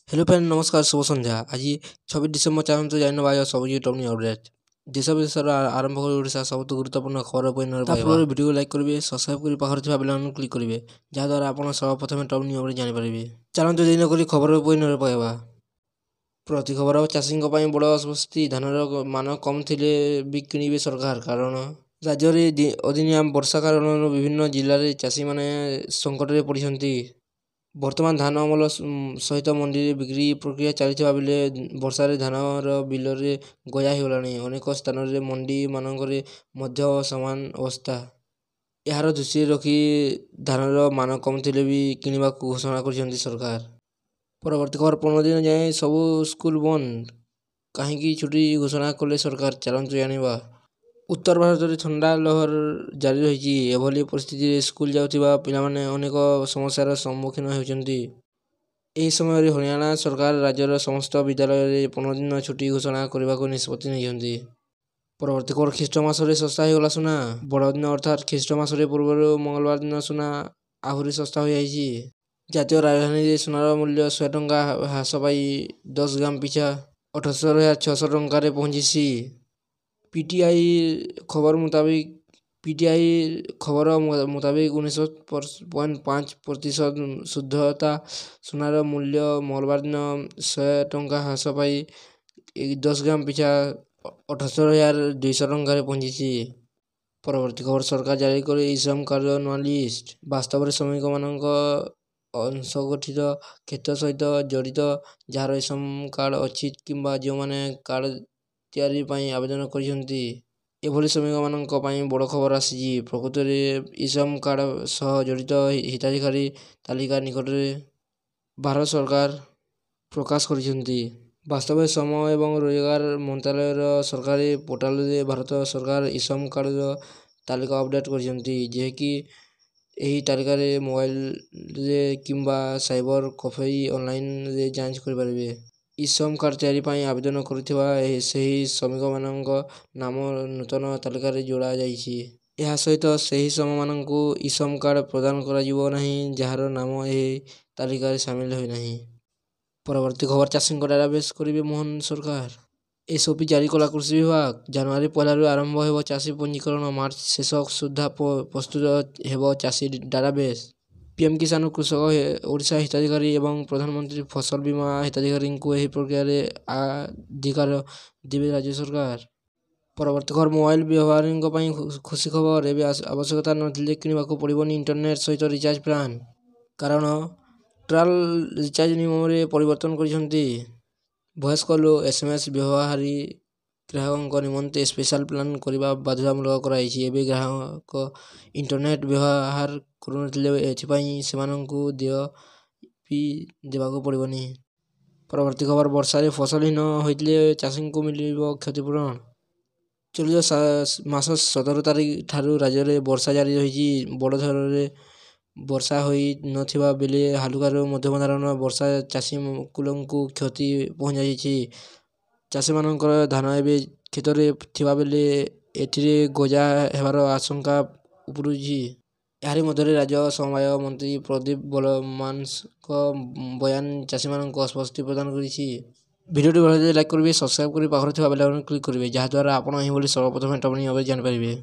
Hello friend नमस्कार शुभ संध्या आज 26 December चाहतु जान सबुज टॉप न्यूज अपडेट देश विदेश आरंभ कर ओडिशा सब गुरुत्वपूर्ण खबर पर वीडियो लाइक करेंगे सब्सक्राइब कर पाखर थिबा बेल क्लिक करेंगे जहाद्वारा आप सर्वप्रथम टॉप न्यूज अपडेट जानिपारे। चलतु दिन कर खबर पाइबा प्रति खबर चाषी बड़ अस्वस्थि धानर मान कम थे भी किणवे सरकार कारण राज्य में अदिनिया वर्षा कारण विभिन्न जिले में चाषी मैंने संकट में पड़ते। बर्तमान धान अमल सहित मंडी बिक्री प्रक्रिया चलता बेले वर्षा धानर बिल गया होगा अनेक स्थान में मंडी मानक सामान अवस्था यार दृष्टि रखी धानर मान कम थे भी किणवा घोषणा कर सरकार। परवर्ती खबर 15 दिन जाए सबू स्कूल बंद कहीं छुट्टी घोषणा कले सरकार चलतु जाना। उत्तर भारत में ठंडा लहर जारी रही एभली परिस्थिति स्कूल जाऊा पिला अनेक समस्यार सम्मुखीन होती। यह समय हरियाणा सरकार राज्यर समस्त विद्यालय 15 दिन छुट्टी घोषणा करने को निष्पत्ति नहीं। परवर्ती खबर ख्रीष्टमास सस्ता होगा सुना बड़दिन अर्थात ख्रीष्टमास पूर्व मंगलवार दिन सुना आहरी सस्ता हो जाए। जातीय राजधानी सुनार मूल्य 100 टंका ह्रास पाई 10 ग्राम पिछा 78,600 टंकार पहुंची। पीटीआई खबर मुताबिक 19.5% शुद्धता सुनार मूल्य मंगलवार दिन 100 टंका ह्रास पाई 10 ग्राम पिछा 78,200 टंकार पहुंची। परवर्ती खबर सरकार जारी कर श्रम कार्ड नुआ लिस्ट वास्तव श्रमिक मान असंगठित क्षेत्र सहित जड़ित जार श्रम कार्ड अच्छी कि जो मैंने कार्ड तैयारी आवेदन कर श्रमिक मान बड़ खबर आसी प्रकृत में श्रम कार्ड सह जड़ित हिताधिकारी तालिका निकट में भारत सरकार प्रकाश कर वास्तव श्रम एवं रोजगार मंत्रालय सरकारी पोर्टाल भारत सरकार श्रम कार्ड तालिका अपडेट करकि यही तालिकार मोबाइल किंबा साइबर कैफे ऑनलाइन रे जांच करें। श्रम कार्ड तैयारी आवेदन करुवा श्रमिक मान नाम नूतन तालिकार जोड़ा यह सहित से श्रम मान श्रम कार्ड प्रदान कर जार नाम यह तालिकार सामिल होना। परवर्ती खबर चाषी डाटाबेस करेंगे मोहन सरकार एसओपी जारी कला कृषि विभाग जनवरी 1 आरंभ हो चाषी पंजीकरण मार्च शेष सुधा प्रस्तुत हो चाषी डाटाबेस। पीएम किसान कृषक ओडिशा हिताधिकारी एवं प्रधानमंत्री फसल बीमा हिताधिकारी को यह प्रक्रिया अधिकार देवे राज्य सरकार। परवर्ती खबर मोबाइल व्यवहार खुशी खबर एवं आवश्यकता नथिले किणवा पड़ोनी इंटरनेट सहित रिचार्ज प्लान कारण ट्रायल रिचार्ज नियम में परिवर्तन कर वॉइस कॉल एसएमएस व्यवहारी ग्राहकों निमंते स्पेशल प्लान करने बाध्यतामूलक कराई। ग्राहक इंटरनेट व्यवहार करुनथिले से देय भी देवाक पड़ोनी। परवर्ती खबर वर्षा फसलहीन होते चाषी को मिल क्षतिपूरण चलित मास 17 तारिख ठारू राज्य में वर्षा जारी रही बड़ धरण वर्षा हो नथिबा बेले हालुकार मध्यम धारण वर्षा चाषी कूल को क्षति पहुंचाई। चाषी मान धान एवं क्षेत्र में थिबा बेले एथिरे गजा हेबार आशंका उपरुची। यारी मध्य राज्य समवाय मंत्री प्रदीप बलमानस बयान चाषी मान अस्वस्थि प्रदान करिछि। वीडियो भल लाइक करेंगे सब्सक्राइब कर पाखर थिबा बेल क्लिक करेंगे जहाद्वारा आप सर्वप्रथम टॉप न्यूज अपडेट जानिपारे।